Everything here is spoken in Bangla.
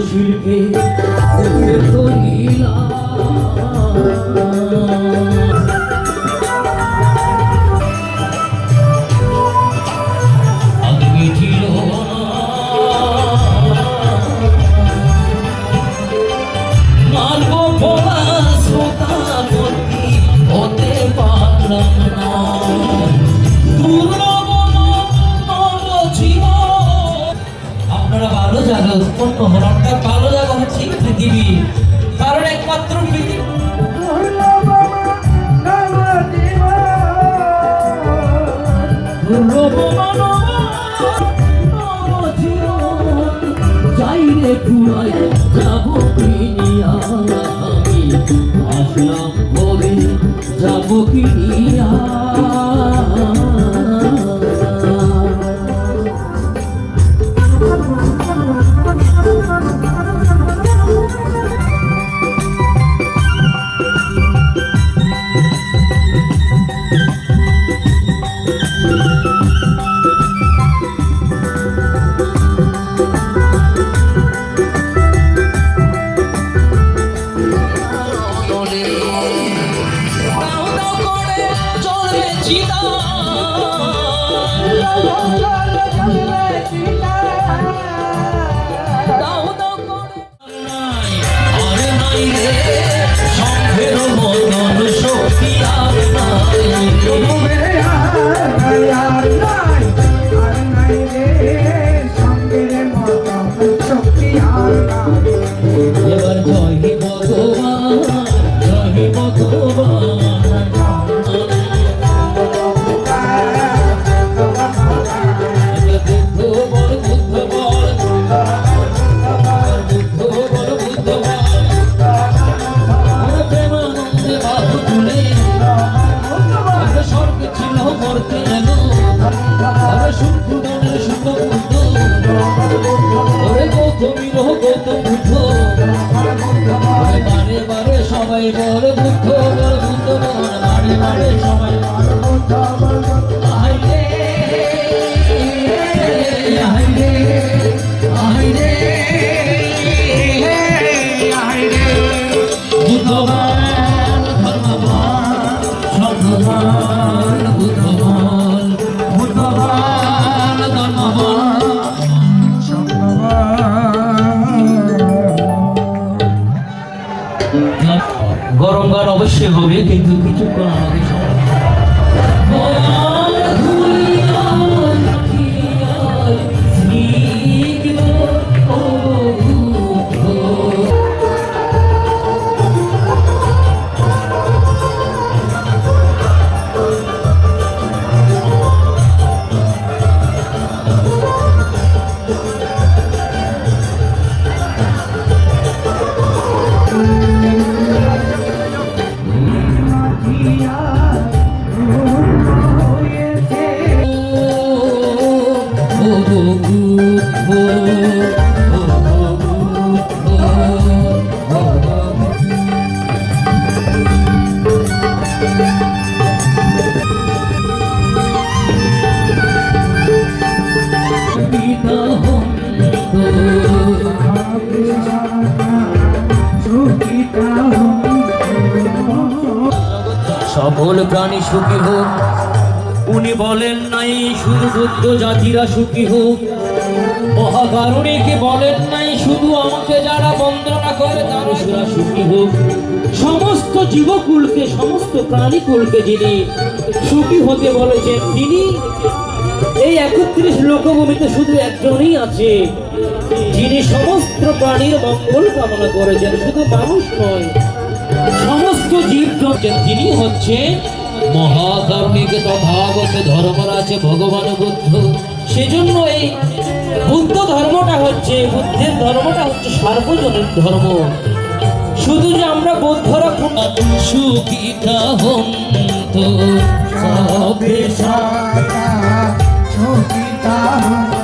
শিল্পে আগে ছিল মানব ভোলা শ্রোতা হতে পারলাম না। আপনারা ভালো জায়গা উৎপন্ন হন, আপনার ভালো জায়গা হচ্ছে পৃথিবী, কারণ একমাত্র পৃথিবী চাইলে পুরাই যাব কিনিয়া, আমি আসলাম বলে যাব কিনিয়া। এবার জয় ভগবান, জয় ভগবান। বারে বারে সবাই বল বুদ্ধ, বল বুদ্ধ, বারে বারে সবাই বল বুদ্ধ, বল বুদ্ধ। আইরে আইরে আইরে আইরে বুদ্ধবান ধর্মবান সর্ববান, বুদ্ধবান বুদ্ধবান ধর্মবান গরম গান অবশ্যই হবে, কিন্তু কিছুক্ষণ আমাকে সকল প্রাণী সুখী হোক। উনি বলেন নাই শুধু বুদ্ধ জাতিরা সুখী হোক, মহাকারণিকে বলেন নাই শুধু আমাকে যারা বন্দনা করে তারা সুখী হোক। সমস্ত জীবকুলকে, সমস্ত প্রাণীকুলকে যিনি সুখী হতে বলেছেন, তিনি এই 31 লোকভূমিতে শুধু একজনই আছে যিনি সমস্ত প্রাণীর মঙ্গল কামনা করেছেন, শুধু মানুষ নয়, সমস্ত জীব জগৎ। তিনি হচ্ছে মহাকারণিক তথাগত ধর্মরাজ ভগবান বুদ্ধ। সেজন্য এই বুদ্ধ ধর্মটা হচ্ছে, বুদ্ধের ধর্মটা হচ্ছে সার্বজনীন ধর্ম। শুধু যে আমরা বৌদ্ধরা সুখিতা হন্ত সবে সারা সুখিতা তার